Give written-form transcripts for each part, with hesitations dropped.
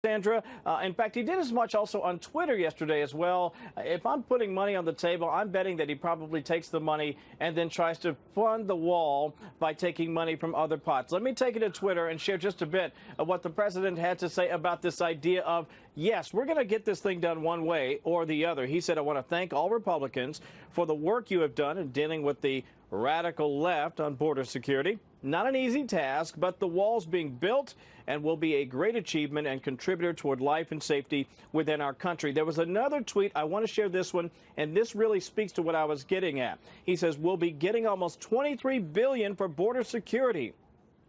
Sandra. In fact, he did as much also on Twitter yesterday as well. If I'm putting money on the table, I'm betting that he probably takes the money and then tries to fund the wall by taking money from other pots. Let me take it to Twitter and share just a bit of what the president had to say about this idea of, yes, we're going to get this thing done one way or the other. He said, I want to thank all Republicans for the work you have done in dealing with the radical left on border security. Not an easy task, but the wall's being built and will be a great achievement and contributor toward life and safety within our country. There was another tweet. I want to share this one, and this really speaks to what I was getting at. He says, we'll be getting almost $23 billion for border security.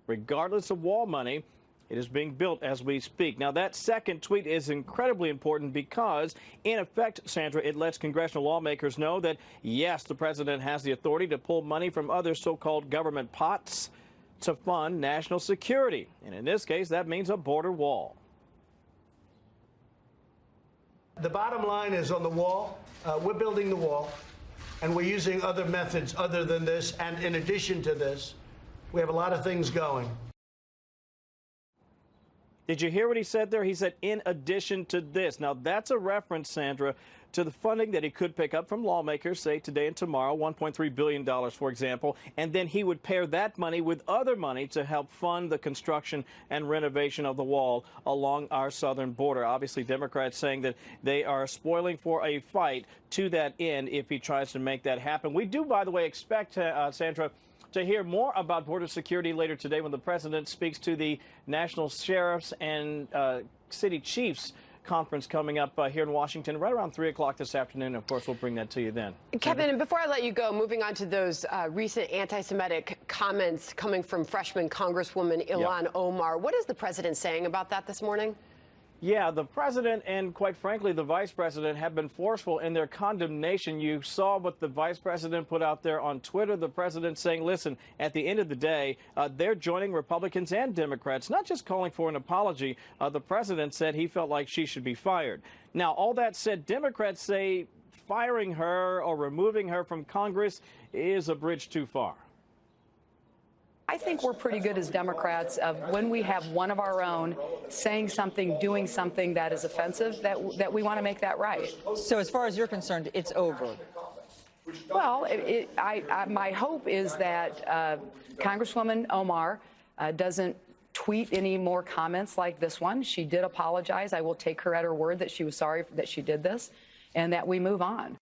Regardless of wall money, it is being built as we speak. Now, that second tweet is incredibly important because, in effect, Sandra, it lets congressional lawmakers know that, yes, the president has the authority to pull money from other so-called government pots to fund national security. And in this case, that means a border wall. The bottom line is on the wall, we're building the wall, and we're using other methods other than this. And in addition to this, we have a lot of things going. Did you hear what he said there? He said, in addition to this. Now, that's a reference, Sandra, to the funding that he could pick up from lawmakers, say today and tomorrow, $1.3 billion, for example, and then he would pair that money with other money to help fund the construction and renovation of the wall along our southern border. Obviously, Democrats saying that they are spoiling for a fight to that end if he tries to make that happen. We do, by the way, expect, Sandra, to hear more about border security later today when the president speaks to the national sheriffs and city chiefs conference coming up here in Washington right around 3 o'clock this afternoon. Of course, we'll bring that to you then. Kevin, and before I let you go, moving on to those recent anti-Semitic comments coming from freshman Congresswoman Ilhan Omar. What is the president saying about that this morning? Yeah, the president and, quite frankly, the vice president have been forceful in their condemnation. You saw what the vice president put out there on Twitter. The president saying, listen, at the end of the day, they're joining Republicans and Democrats, not just calling for an apology. The president said he felt like she should be fired. Now, all that said, Democrats say firing her or removing her from Congress is a bridge too far. I think we're pretty good as Democrats of when we have one of our own saying something, doing something that is offensive, that we want to make that right. So as far as you're concerned, it's over. Well, my hope is that Congresswoman Omar doesn't tweet any more comments like this one. She did apologize. I will take her at her word that she was sorry that she did this and that we move on.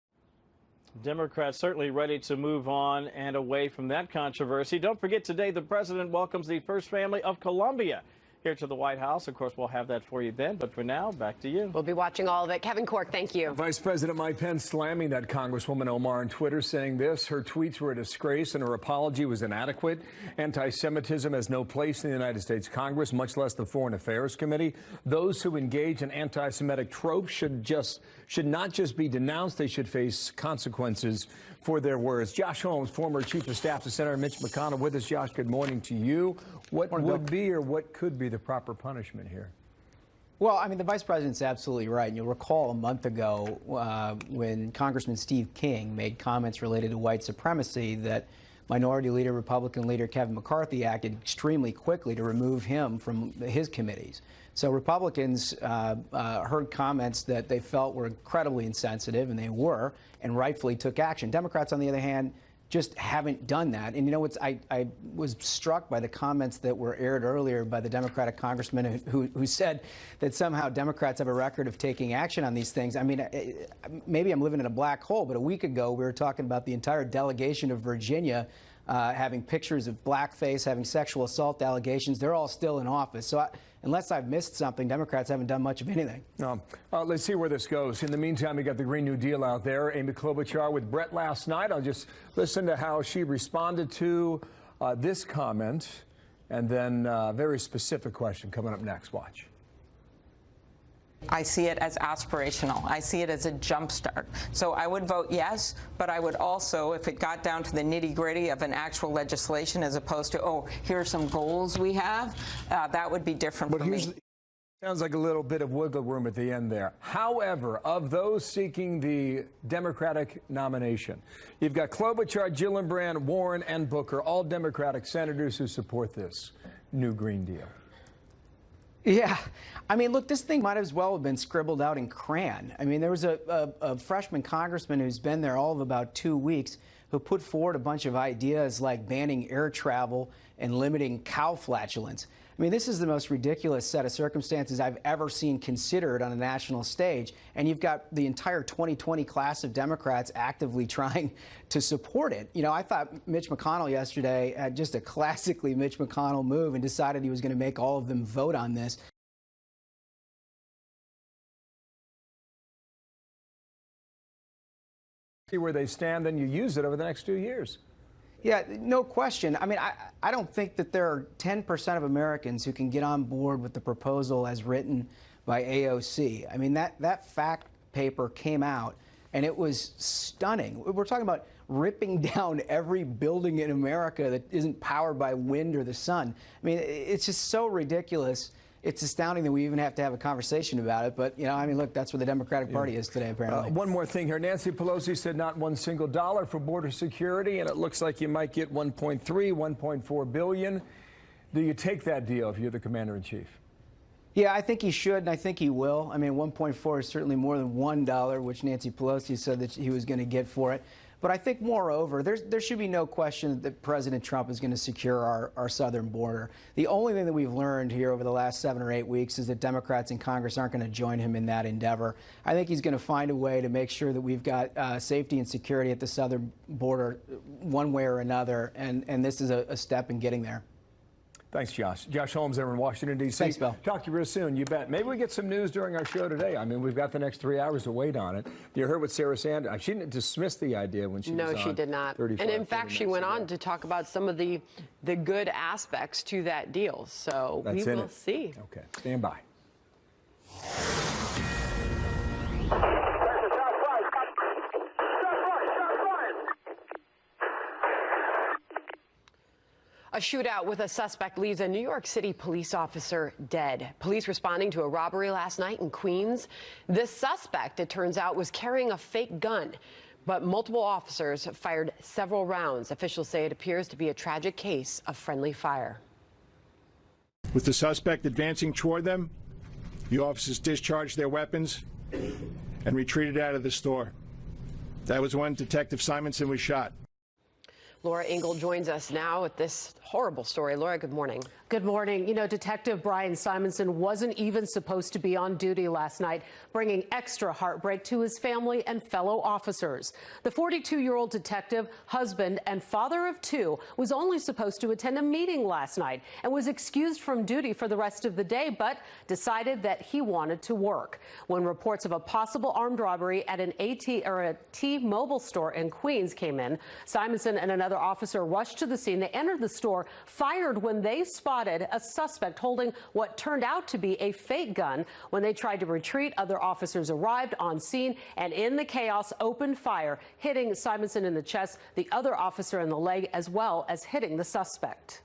Democrats certainly ready to move on and away from that controversy. Don't forget, today the president welcomes the first family of Colombia here to the White House. Of course, we'll have that for you then. But for now, back to you. We'll be watching all of it. Kevin Corke, thank you. Vice President Mike Pence slamming that Congresswoman Omar on Twitter, saying this: her tweets were a disgrace and her apology was inadequate. Anti-Semitism has no place in the United States Congress, much less the Foreign Affairs Committee. Those who engage in anti-Semitic tropes should not just be denounced, they should face consequences for their words. Josh Holmes, former Chief of Staff to Senator Mitch McConnell, with us. Josh, good morning to you. What would be or what could be the proper punishment here? Well, I mean, the vice president's absolutely right. And you'll recall a month ago when Congressman Steve King made comments related to white supremacy that Minority Leader, Republican Leader Kevin McCarthy acted extremely quickly to remove him from his committees. So Republicans heard comments that they felt were incredibly insensitive, and they were, and rightfully took action. Democrats, on the other hand, just haven't done that. And you know, I was struck by the comments that were aired earlier by the Democratic congressman who said that somehow Democrats have a record of taking action on these things. I mean, maybe I'm living in a black hole, but a week ago we were talking about the entire delegation of Virginia having pictures of blackface, having sexual assault allegations. They're all still in office. So unless I've missed something, Democrats haven't done much of anything. No. Let's see where this goes. In the meantime, we got the Green New Deal out there. Amy Klobuchar with Brett last night. I'll just listen to how she responded to this comment, and then a very specific question coming up next. Watch. I see it as aspirational. I see it as a jumpstart. So I would vote yes, but I would also, if it got down to the nitty-gritty of an actual legislation as opposed to, oh, here are some goals we have, that would be different for me. Sounds like a little bit of wiggle room at the end there. However, of those seeking the Democratic nomination, you've got Klobuchar, Gillibrand, Warren, and Booker, all Democratic senators who support this new Green Deal. Yeah. I mean, look, this thing might as well have been scribbled out in crayon. I mean, there was a freshman congressman who's been there all of about 2 weeks who put forward a bunch of ideas like banning air travel and limiting cow flatulence. I mean, this is the most ridiculous set of circumstances I've ever seen considered on a national stage. And you've got the entire 2020 class of Democrats actively trying to support it. You know, I thought Mitch McConnell yesterday had just a classically Mitch McConnell move and decided he was going to make all of them vote on this. See where they stand, then you use it over the next 2 years. Yeah, no question. I mean, I don't think that there are 10% of Americans who can get on board with the proposal as written by AOC. I mean, that fact paper came out, and it was stunning. We're talking about ripping down every building in America that isn't powered by wind or the sun. I mean, it's just so ridiculous. It's astounding that we even have to have a conversation about it. But, you know, I mean, look, that's where the Democratic Party is today, apparently. One more thing here. Nancy Pelosi said not one single dollar for border security, and it looks like you might get 1.3, 1.4 billion. Do you take that deal if you're the commander-in-chief? Yeah, I think he should, and I think he will. I mean, 1.4 is certainly more than $1, which Nancy Pelosi said that he was going to get for it. But I think, moreover, there should be no question that President Trump is going to secure our southern border. The only thing that we've learned here over the last 7 or 8 weeks is that Democrats in Congress aren't going to join him in that endeavor. I think he's going to find a way to make sure that we've got safety and security at the southern border one way or another, and this is a step in getting there. Thanks, Josh. Josh Holmes there in Washington, D.C. Thanks, Bill. Talk to you real soon, you bet. Maybe we get some news during our show today. I mean, we've got the next 3 hours to wait on it. You heard what Sarah Sanders, she didn't dismiss the idea when she was on. No, she did not. And in fact, she went on to talk about some of the good aspects to that deal. So we will see. Okay, stand by. A shootout with a suspect leaves a New York City police officer dead. Police responding to a robbery last night in Queens. This suspect, it turns out, was carrying a fake gun, but multiple officers fired several rounds. Officials say it appears to be a tragic case of friendly fire. With the suspect advancing toward them, the officers discharged their weapons and retreated out of the store. That was when Detective Simonson was shot. Laura Ingle joins us now with this horrible story. Laura, good morning. Good morning. You know, Detective Brian Simonson wasn't even supposed to be on duty last night, bringing extra heartbreak to his family and fellow officers. The 42-year-old detective, husband, and father of 2 was only supposed to attend a meeting last night and was excused from duty for the rest of the day, but decided that he wanted to work. When reports of a possible armed robbery at an T-Mobile store in Queens came in, Simonson and another officer rushed to the scene. They entered the store, fired when they spotted a suspect holding what turned out to be a fake gun. When they tried to retreat, other officers arrived on scene and in the chaos opened fire, hitting Simonson in the chest, the other officer in the leg, as well as hitting the suspect.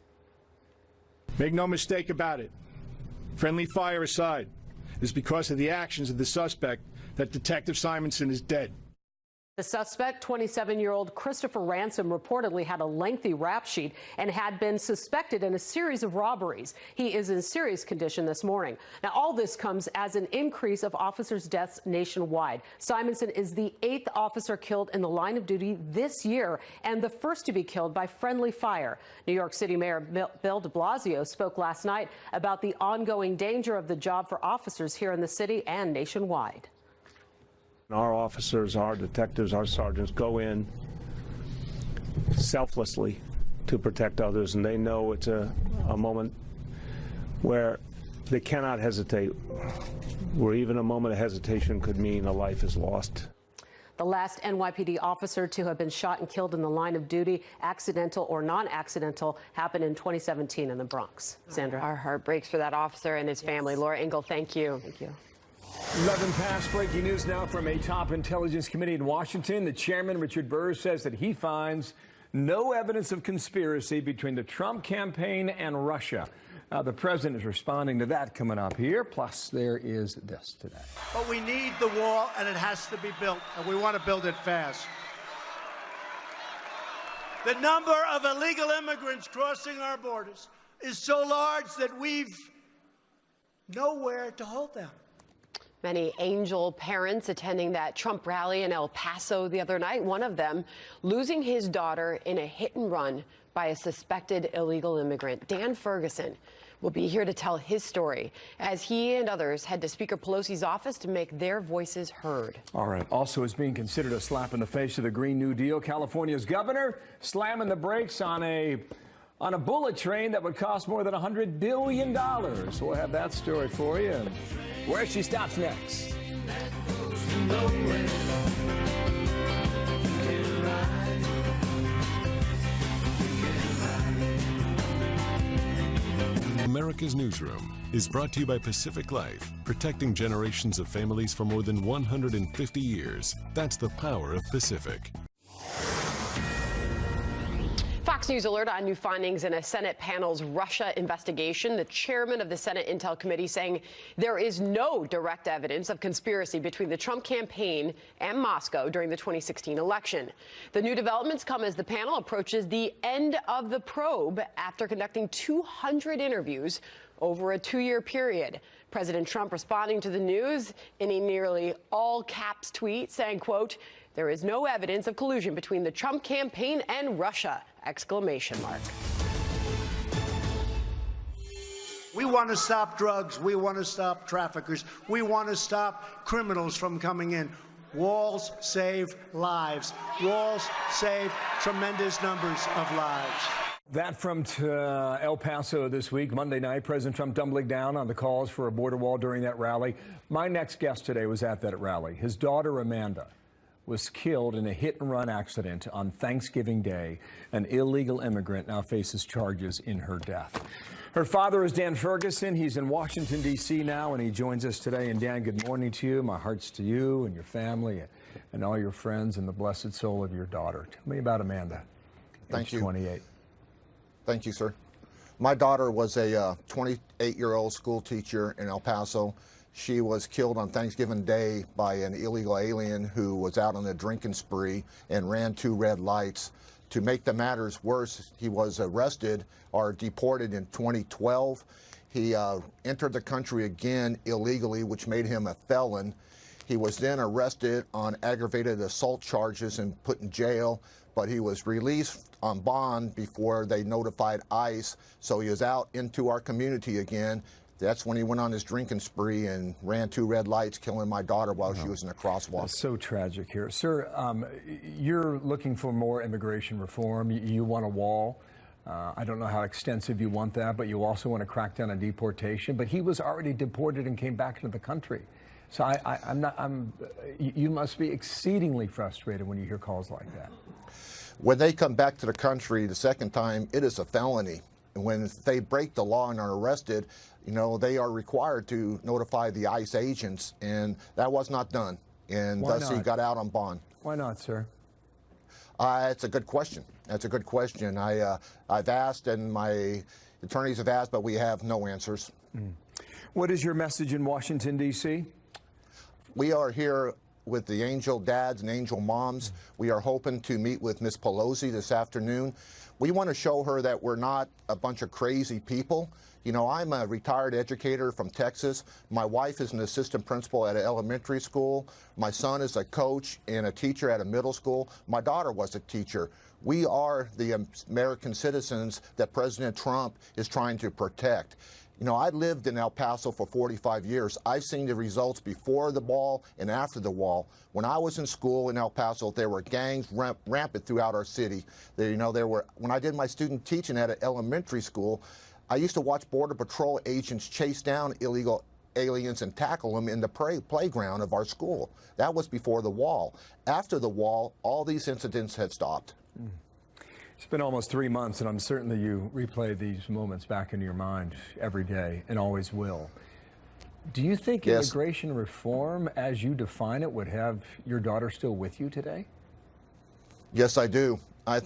Make no mistake about it. Friendly fire aside, it's because of the actions of the suspect that Detective Simonson is dead. The suspect, 27-year-old Christopher Ransom, reportedly had a lengthy rap sheet and had been suspected in a series of robberies. He is in serious condition this morning. Now, all this comes as an increase of officers' deaths nationwide. Simonson is the 8th officer killed in the line of duty this year and the first to be killed by friendly fire. New York City Mayor Bill de Blasio spoke last night about the ongoing danger of the job for officers here in the city and nationwide. Our officers, our detectives, our sergeants go in selflessly to protect others, and they know it's a moment where they cannot hesitate, where even a moment of hesitation could mean a life is lost. The last NYPD officer to have been shot and killed in the line of duty, accidental or non-accidental, happened in 2017 in the Bronx. Sandra. Our heart breaks for that officer and his family. Laura Ingle, thank you. Thank you. 11 past, breaking news now from a top intelligence committee in Washington. The chairman, Richard Burr, says that he finds no evidence of conspiracy between the Trump campaign and Russia. The president is responding to that coming up here. Plus, there is this today. But we need the wall, and it has to be built, and we want to build it fast. The number of illegal immigrants crossing our borders is so large that we've nowhere to hold them. Many Angel parents attending that Trump rally in El Paso the other night, one of them losing his daughter in a hit and run by a suspected illegal immigrant. Dan Ferguson will be here to tell his story as he and others head to Speaker Pelosi's office to make their voices heard. All right. Also is being considered a slap in the face of the Green New Deal. California's governor slamming the brakes on a bullet train that would cost more than $100 billion. We'll have that story for you. And where she stops next. America's Newsroom is brought to you by Pacific Life, protecting generations of families for more than 150 years. That's the power of Pacific. Fox News alert on new findings in a Senate panel's Russia investigation. The chairman of the Senate Intel Committee saying there is no direct evidence of conspiracy between the Trump campaign and Moscow during the 2016 election. The new developments come as the panel approaches the end of the probe after conducting 200 interviews over a 2-year period. President Trump responding to the news in a nearly all caps tweet saying, quote, "There is no evidence of collusion between the Trump campaign and Russia!" Exclamation mark. We want to stop drugs. We want to stop traffickers. We want to stop criminals from coming in. Walls save lives. Walls save tremendous numbers of lives. That from El Paso this week, Monday night, President Trump doubling down on the calls for a border wall during that rally. My next guest today was at that rally. His daughter, Amanda, was killed in a hit-and-run accident on Thanksgiving Day. An illegal immigrant now faces charges in her death. Her father is Dan Ferguson. He's in Washington, D.C. now, and he joins us today. And Dan, good morning to you. My heart's to you and your family and all your friends and the blessed soul of your daughter. Tell me about Amanda. Thank you. 28. Thank you, sir. My daughter was a 28-year-old school teacher in El Paso. She was killed on Thanksgiving Day by an illegal alien who was out on a drinking spree and ran 2 red lights. To make the matters worse, he was arrested or deported in 2012. He entered the country again illegally, which made him a felon. He was then arrested on aggravated assault charges and put in jail, but he was released on bond before they notified ICE, so he was out into our community again. That's when he went on his drinking spree and ran 2 red lights, killing my daughter while she was in a crosswalk. That's so tragic here. Sir, you're looking for more immigration reform. You want a wall. I don't know how extensive you want that, but you also want to crack down on deportation. But he was already deported and came back into the country. So you must be exceedingly frustrated when you hear calls like that. When they come back to the country the second time, it is a felony. And when they break the law and are arrested, you know, they are required to notify the ICE agents, and that was not done. And thus he got out on bond. Why not, sir? It's a good question. That's a good question. I've asked, and my attorneys have asked, but we have no answers. What is your message in Washington, D.C.? We are here with the Angel dads and Angel moms. We are hoping to meet with Ms. Pelosi this afternoon. We want to show her that we're not a bunch of crazy people. You know, I'm a retired educator from Texas. My wife is an assistant principal at an elementary school. My son is a coach and a teacher at a middle school. My daughter was a teacher. We are the American citizens that President Trump is trying to protect. You know, I lived in El Paso for 45 years. I've seen the results before the wall and after the wall. When I was in school in El Paso, there were gangs rampant throughout our city. When I did my student teaching at an elementary school, I used to watch Border Patrol agents chase down illegal aliens and tackle them in the playground of our school. That was before the wall. After the wall, all these incidents have stopped. It's been almost 3 months, and I'm certain that you replay these moments back in your mind every day and always will. Do you think immigration reform, as you define it, would have your daughter still with you today? Yes, I do. I'm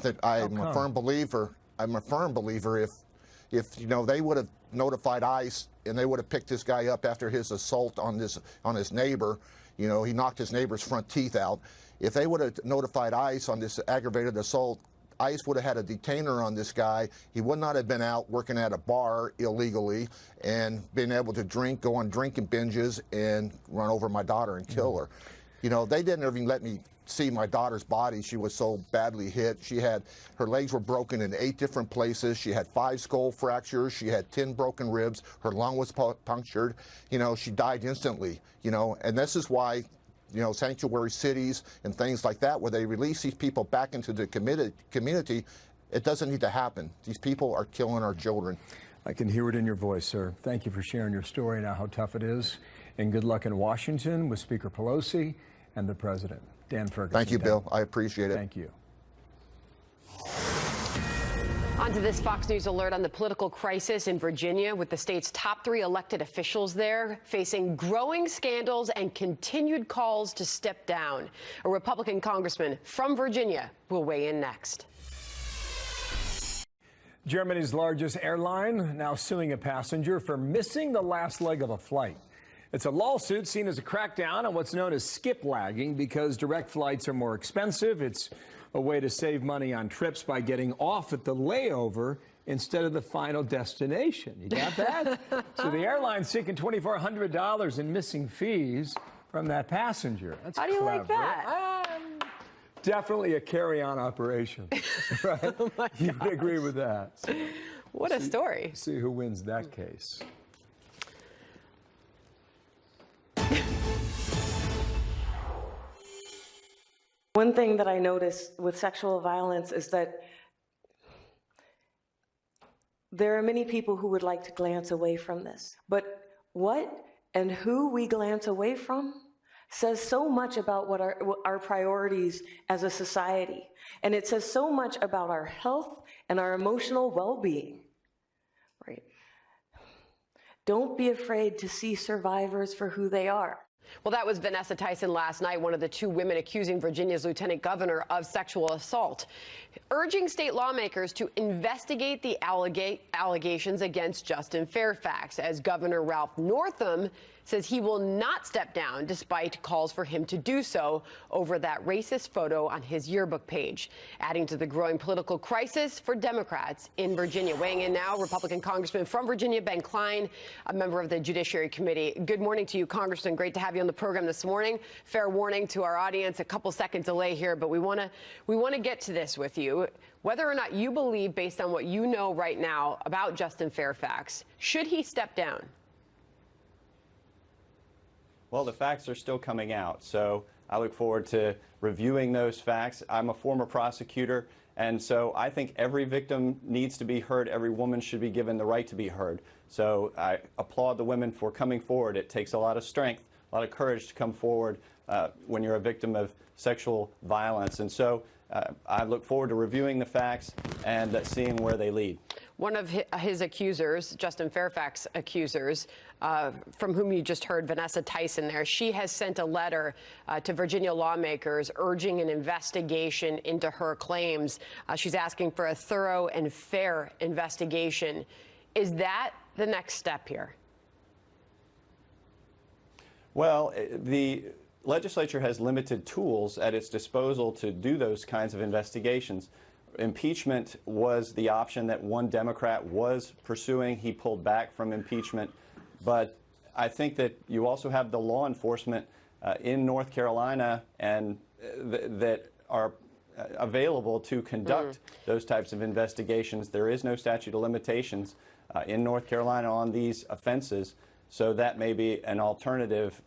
a firm believer. I'm a firm believer. If you know, they would have notified ICE and they would have picked this guy up after his assault on his neighbor. You know, he knocked his neighbor's front teeth out. If they would have notified ICE on this aggravated assault, ICE would have had a detainer on this guy, he would not have been out working at a bar illegally and been able to go on drinking binges and run over my daughter and kill her. You know, they didn't even let me see my daughter's body. She was so badly hit. Her legs were broken in 8 different places. She had 5 skull fractures. She had 10 broken ribs. Her lung was punctured. You know, she died instantly, you know, and this is why, you know, sanctuary cities and things like that, where they release these people back into the community, it doesn't need to happen. These people are killing our children. I can hear it in your voice, sir. Thank you for sharing your story and how tough it is. And good luck in Washington with Speaker Pelosi and the president. Dan Ferguson. Thank you, Bill. I appreciate it. Thank you. On to this Fox News alert on the political crisis in Virginia, with the state's top 3 elected officials there facing growing scandals and continued calls to step down. A Republican congressman from Virginia will weigh in next. Germany's largest airline now suing a passenger for missing the last leg of a flight. It's a lawsuit seen as a crackdown on what's known as skip lagging because direct flights are more expensive. It's a way to save money on trips by getting off at the layover instead of the final destination. You got that? So the airline's seeking $2,400 in missing fees from that passenger. That's How do you clever. like that? Definitely a carry-on operation. Right? Oh my You would agree with that. What a story. See who wins that case. One thing that I notice with sexual violence is that there are many people who would like to glance away from this. But what and who we glance away from says so much about what our priorities as a society. And it says so much about our health and our emotional well-being, right? Don't be afraid to see survivors for who they are. Well, that was Vanessa Tyson last night, one of the 2 women accusing Virginia's lieutenant governor of sexual assault, urging state lawmakers to investigate the allegations against Justin Fairfax, as Governor Ralph Northam says he will not step down despite calls for him to do so over that racist photo on his yearbook page, adding to the growing political crisis for Democrats in Virginia. Weighing in now, Republican Congressman from Virginia, Ben Cline, a member of the Judiciary Committee. Good morning to you, Congressman. Great to have you on the program this morning. Fair warning to our audience, a couple-second delay here, but we want to get to this with you. Whether or not you believe, based on what you know right now about Justin Fairfax, should he step down? Well, the facts are still coming out, so I look forward to reviewing those facts. I'm a former prosecutor, and so I think every victim needs to be heard. Every woman should be given the right to be heard. So I applaud the women for coming forward. It takes a lot of strength, a lot of courage to come forward when you're a victim of sexual violence. And so I look forward to reviewing the facts and seeing where they lead. One of his accusers, Justin Fairfax accusers, from whom you just heard Vanessa Tyson there, she has sent a letter to Virginia lawmakers urging an investigation into her claims. She's asking for a thorough and fair investigation. Is that the next step here? Well, the legislature has limited tools at its disposal to do those kinds of investigations. Impeachment was the option that one Democrat was pursuing. He pulled back from impeachment. But I think that you also have the law enforcement in North Carolina and that are available to conduct those types of investigations. There is no statute of limitations in North Carolina on these offenses, so that may be an alternative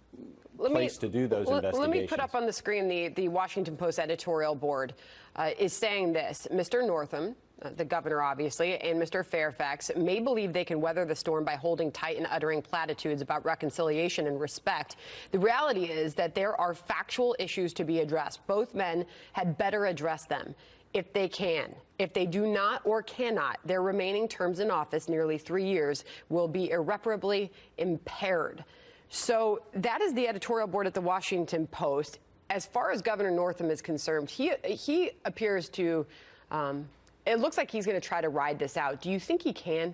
place to do those investigations. Let me put up on the screen the Washington Post editorial board is saying this. Mr. Northam, the governor obviously, and Mr. Fairfax may believe they can weather the storm by holding tight and uttering platitudes about reconciliation and respect. The reality is that there are factual issues to be addressed. Both men had better address them if they can. If they do not or cannot, their remaining terms in office, nearly 3 years, will be irreparably impaired. So that is the editorial board at the Washington Post. As far as Governor Northam is concerned, he appears to, it looks like he's going to try to ride this out. Do you think he can?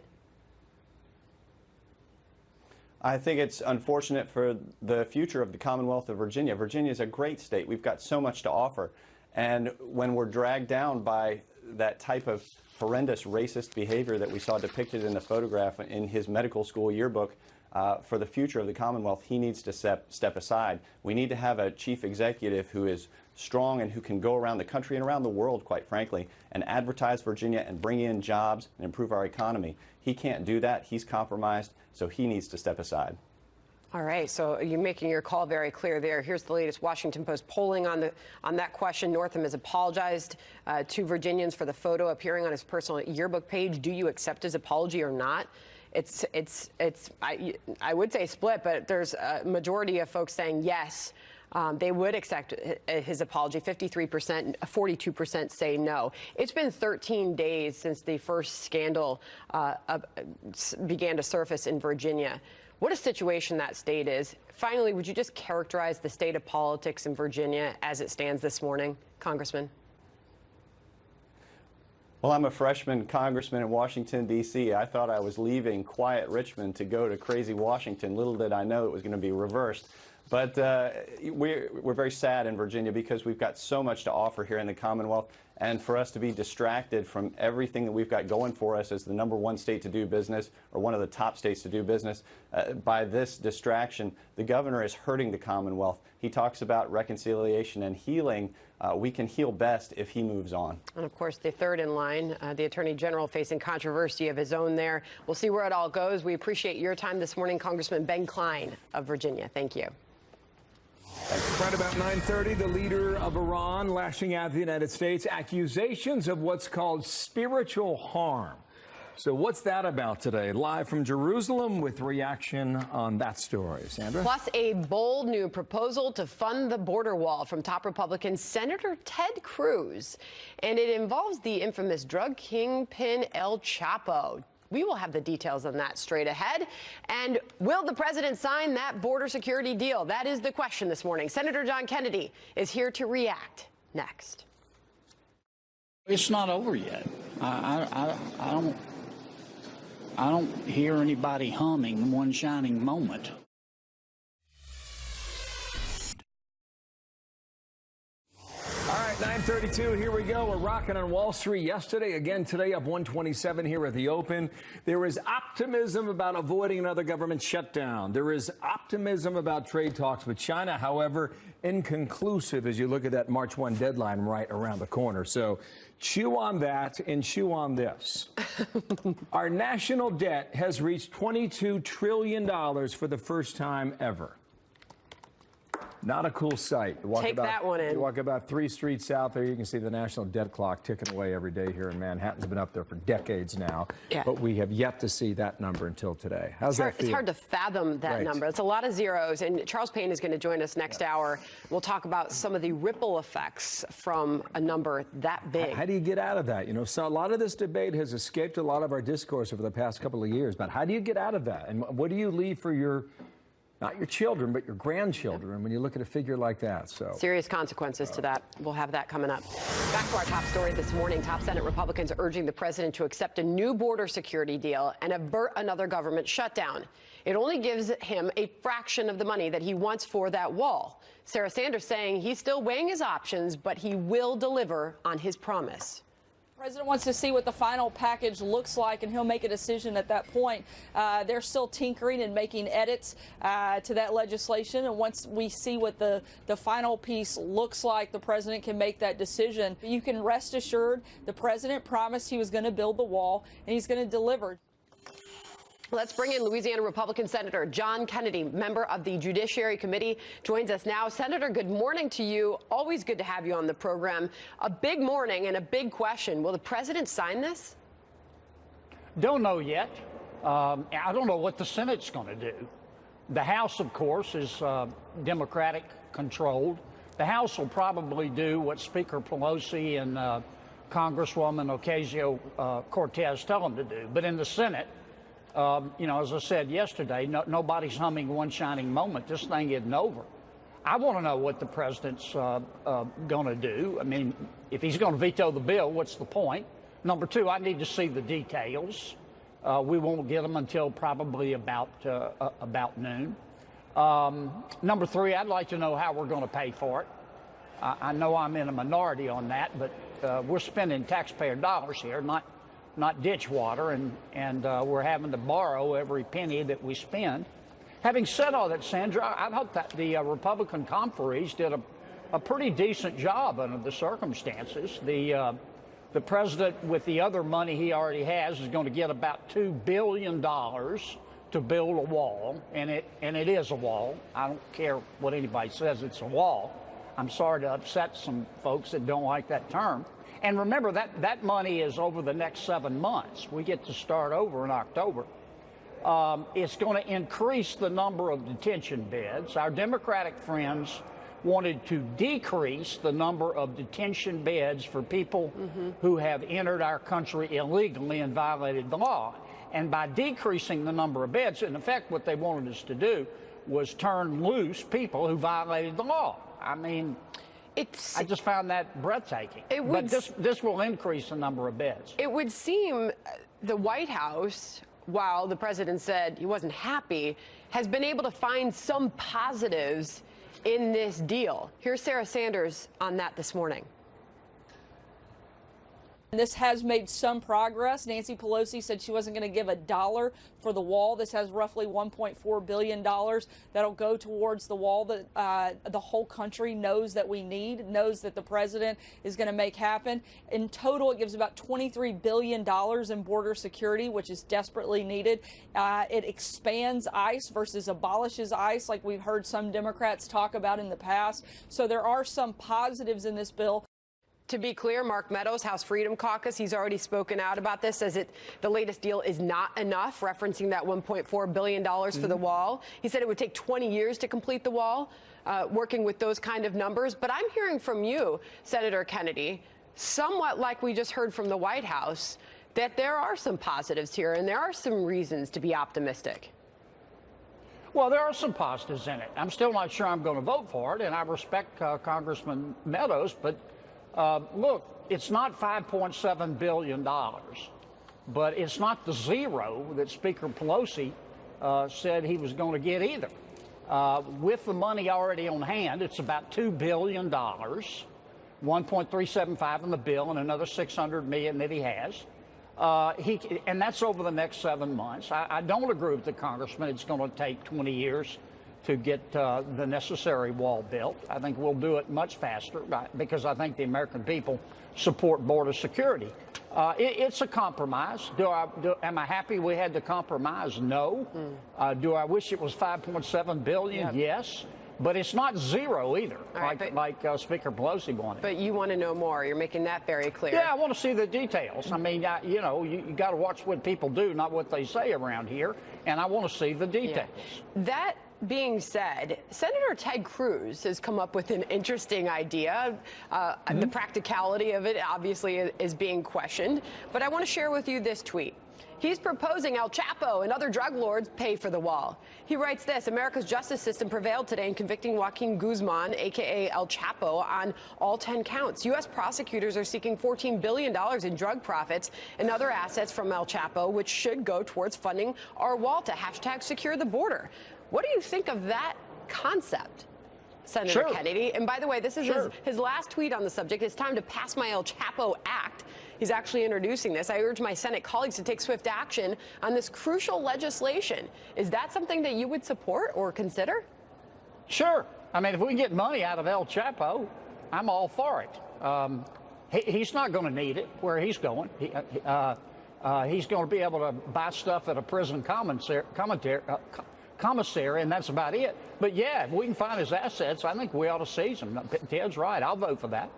I think it's unfortunate for the future of the Commonwealth of Virginia. Virginia is a great state. We've got so much to offer. And when we're dragged down by that type of horrendous racist behavior that we saw depicted in the photograph in his medical school yearbook, for the future of the Commonwealth, he needs to step aside. We need to have a chief executive who is strong and who can go around the country and around the world, quite frankly, and advertise Virginia and bring in jobs and improve our economy. He can't do that. He's compromised, so he needs to step aside. All right, so you're making your call very clear there. Here's the latest Washington Post polling on that question. Northam has apologized to Virginians for the photo appearing on his personal yearbook page. Do you accept his apology or not? I would say split, but there's a majority of folks saying yes. They would accept his apology. 53%, 42% say no. It's been 13 days since the first scandal began to surface in Virginia. What a situation that state is. Finally, would you just characterize the state of politics in Virginia as it stands this morning, Congressman? Well, I'm a freshman congressman in Washington, D.C. I thought I was leaving quiet Richmond to go to crazy Washington. Little did I know it was going to be reversed. But we're very sad in Virginia because we've got so much to offer here in the Commonwealth. And for us to be distracted from everything that we've got going for us as the #1 state to do business, or one of the top states to do business, by this distraction, the governor is hurting the Commonwealth. He talks about reconciliation and healing. We can heal best if he moves on. And of course, the third in line, the Attorney General, facing controversy of his own there. We'll see where it all goes. We appreciate your time this morning, Congressman Ben Cline of Virginia. Thank you. Right about 9:30, the leader of Iran lashing out at the United States, accusations of what's called spiritual harm. So what's that about today? Live from Jerusalem with reaction on that story. Sandra? Plus a bold new proposal to fund the border wall from top Republican Senator Ted Cruz. And it involves the infamous drug kingpin El Chapo. We will have the details on that straight ahead. And will the president sign that border security deal? That is the question this morning. Senator John Kennedy is here to react next. It's not over yet. I don't hear anybody humming one shining moment. All right, 9:32, here we go. We're rocking on Wall Street yesterday, again today, up 127 here at the open. There is optimism about avoiding another government shutdown. There is optimism about trade talks with China, however, inconclusive as you look at that March 1 deadline right around the corner. So chew on that and chew on this. Our national debt has reached $22 trillion for the first time ever. Not a cool sight. Take that one in. You walk about 3 streets south there, you can see the national debt clock ticking away every day here in Manhattan. It's been up there for decades now. Yeah. But we have yet to see that number until today. How's that feel? It's hard to fathom that number. It's a lot of zeros. And Charles Payne is going to join us next hour. We'll talk about some of the ripple effects from a number that big. How do you get out of that? You know, so a lot of this debate has escaped a lot of our discourse over the past couple of years. But how do you get out of that? And what do you leave for your... not your children, but your grandchildren when you look at a figure like that? So serious consequences to that. We'll have that coming up. Back to our top story this morning. Top Senate Republicans urging the president to accept a new border security deal and avert another government shutdown. It only gives him a fraction of the money that he wants for that wall. Sarah Sanders saying he's still weighing his options, but he will deliver on his promise. The president wants to see what the final package looks like, and he'll make a decision at that point. They're still tinkering and making edits to that legislation, and once we see what the final piece looks like, the president can make that decision. You can rest assured the president promised he was going to build the wall, and he's going to deliver. Let's bring in Louisiana Republican Senator John Kennedy, member of the Judiciary Committee, joins us now. Senator, good morning to you. Always good to have you on the program. A big morning and a big question. Will the president sign this? Don't know yet. I don't know what the Senate's going to do. The House, of course, is Democratic controlled. The House will probably do what Speaker Pelosi and Congresswoman Ocasio-Cortez tell them to do. But in the Senate, you know, as I said yesterday, nobody's humming one shining moment. This thing isn't over. I want to know what the president's going to do. I mean, if he's going to veto the bill, what's the point? Number two, I need to see the details. We won't get them until probably about noon. Number three, I'd like to know how we're going to pay for it. I know I'm in a minority on that, but we're spending taxpayer dollars here, not ditch water, and we're having to borrow every penny that we spend. Having said all that, Sandra, I thought that the Republican conferees did a pretty decent job under the circumstances. The president, with the other money he already has, is going to get about $2 billion to build a wall, and it is a wall. I don't care what anybody says, it's a wall. I'm sorry to upset some folks that don't like that term. And remember, that money is over the next 7 months. We get to start over in October. It's going to increase the number of detention beds. Our Democratic friends wanted to decrease the number of detention beds for people who have entered our country illegally and violated the law. And by decreasing the number of beds, in effect, what they wanted us to do was turn loose people who violated the law. I mean, I just found that breathtaking. But this will increase the number of beds. It would seem the White House, while the president said he wasn't happy, has been able to find some positives in this deal. Here's Sarah Sanders on that this morning. This has made some progress. Nancy Pelosi said she wasn't going to give $1 for the wall. This has roughly $1.4 billion that'll go towards the wall that the whole country knows that we need, knows that the president is going to make happen. In total, it gives about $23 billion in border security, which is desperately needed. It expands ICE versus abolishes ICE, like we've heard some Democrats talk about in the past. So there are some positives in this bill. To be clear, Mark Meadows, House Freedom Caucus, he's already spoken out about this, says the latest deal is not enough, referencing that $1.4 billion for the wall. He said it would take 20 years to complete the wall, working with those kind of numbers. But I'm hearing from you, Senator Kennedy, somewhat like we just heard from the White House, that there are some positives here and there are some reasons to be optimistic. Well, there are some positives in it. I'm still not sure I'm going to vote for it, and I respect Congressman Meadows, but look, it's not $5.7 billion, but it's not the zero that Speaker Pelosi said he was going to get either. With the money already on hand, it's about $2 billion, 1.375 in the bill and another $600 million that he has. And that's over the next 7 months. I don't agree with the congressman. It's going to take 20 years to get the necessary wall built. I think we'll do it much faster because I think the American people support border security. It's a compromise. Am I happy we had to compromise? No. Do I wish it was $5.7 billion? Yes. But it's not zero either, like Speaker Pelosi wanted. But you want to know more. You're making that very clear. Yeah, I want to see the details. I mean, you know, you got to watch what people do, not what they say around here. And I want to see the details. Yeah. That being said, Senator Ted Cruz has come up with an interesting idea. The practicality of it obviously is being questioned. But I want to share with you this tweet. He's proposing El Chapo and other drug lords pay for the wall. He writes this: America's justice system prevailed today in convicting Joaquin Guzman, a.k.a. El Chapo, on all 10 counts. U.S. prosecutors are seeking $14 billion in drug profits and other assets from El Chapo, which should go towards funding our wall to #secure the border. What do you think of that concept, Senator Kennedy? And by the way, this is his last tweet on the subject. It's time to pass my El Chapo Act. He's actually introducing this. I urge my Senate colleagues to take swift action on this crucial legislation. Is that something that you would support or consider? Sure. I mean, if we can get money out of El Chapo, I'm all for it. He's not going to need it where he's going. He's going to be able to buy stuff at a prison commissary, and that's about it. But yeah, if we can find his assets, I think we ought to seize them. Ted's right. I'll vote for that.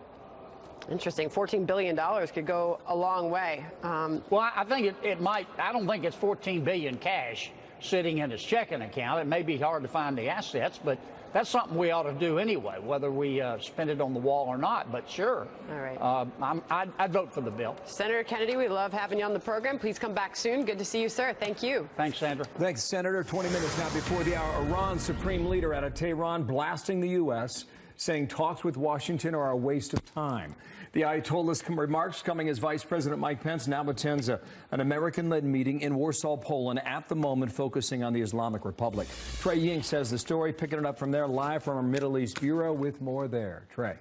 Interesting. $14 billion could go a long way. Well, I think it might. I don't think it's $14 billion cash sitting in his checking account. It may be hard to find the assets, but that's something we ought to do anyway, whether we spend it on the wall or not. But sure. All right. I'd vote for the bill. Senator Kennedy, we love having you on the program. Please come back soon. Good to see you, sir. Thank you. Thanks, Sandra. Thanks, Senator. 20 minutes now before the hour. Iran's supreme leader out of Tehran blasting the U.S., saying talks with Washington are a waste of time. The Ayatollah's remarks coming as Vice President Mike Pence now attends an American-led meeting in Warsaw, Poland, at the moment focusing on the Islamic Republic. Trey Ying says the story, picking it up from there, live from our Middle East Bureau with more there. Trey.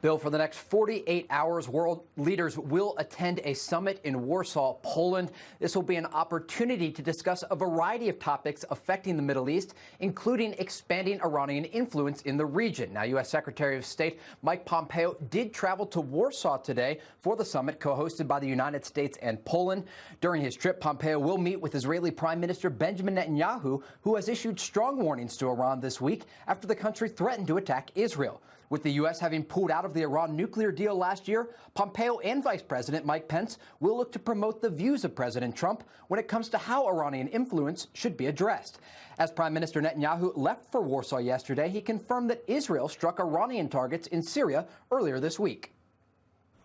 Bill, for the next 48 hours, world leaders will attend a summit in Warsaw, Poland. This will be an opportunity to discuss a variety of topics affecting the Middle East, including expanding Iranian influence in the region. Now, U.S. Secretary of State Mike Pompeo did travel to Warsaw today for the summit co-hosted by the United States and Poland. During his trip, Pompeo will meet with Israeli Prime Minister Benjamin Netanyahu, who has issued strong warnings to Iran this week after the country threatened to attack Israel. With the U.S. having pulled out of the Iran nuclear deal last year, Pompeo and Vice President Mike Pence will look to promote the views of President Trump when it comes to how Iranian influence should be addressed. As Prime Minister Netanyahu left for Warsaw yesterday, he confirmed that Israel struck Iranian targets in Syria earlier this week.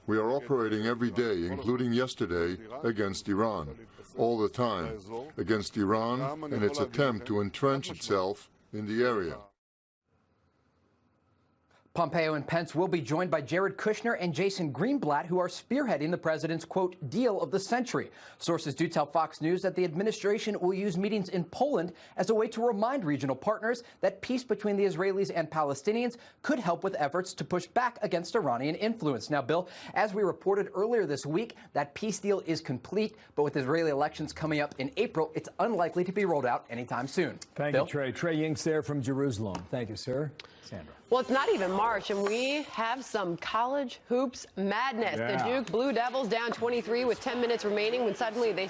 We are operating every day, including yesterday, against Iran, all the time, against Iran and its attempt to entrench itself in the area. Pompeo and Pence will be joined by Jared Kushner and Jason Greenblatt, who are spearheading the president's, quote, deal of the century. Sources do tell Fox News that the administration will use meetings in Poland as a way to remind regional partners that peace between the Israelis and Palestinians could help with efforts to push back against Iranian influence. Now, Bill, as we reported earlier this week, that peace deal is complete, but with Israeli elections coming up in April, it's unlikely to be rolled out anytime soon. Thank you, Trey. Trey Yinks there from Jerusalem. Thank you, sir. Sandra. Well, it's not even March, and we have some college hoops madness. Yeah. The Duke Blue Devils down 23 with 10 minutes remaining when suddenly they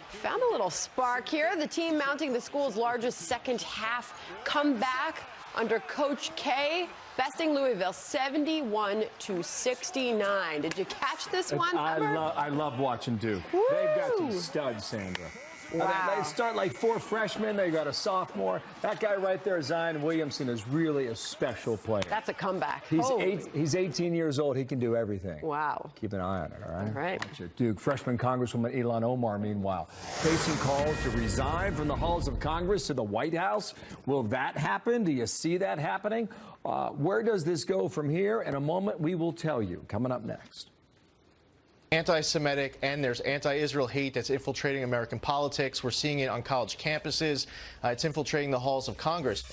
found a little spark here. The team mounting the school's largest second half comeback under Coach K, besting Louisville 71-69. Did you catch this one? I love watching Duke. Woo! They've got some studs, Sandra. Wow. They start like 4 freshmen. They got a sophomore. That guy right there, Zion Williamson, is really a special player. That's a comeback. He's 18 years old. He can do everything. Wow. Keep an eye on it, all right? All right. Watch it. Duke. Freshman Congresswoman Ilhan Omar, meanwhile, facing calls to resign from the halls of Congress to the White House. Will that happen? Do you see that happening? Where does this go from here? In a moment, we will tell you. Coming up next. Anti-Semitic and there's anti-Israel hate that's infiltrating American politics. We're seeing it on college campuses. It's infiltrating the halls of Congress.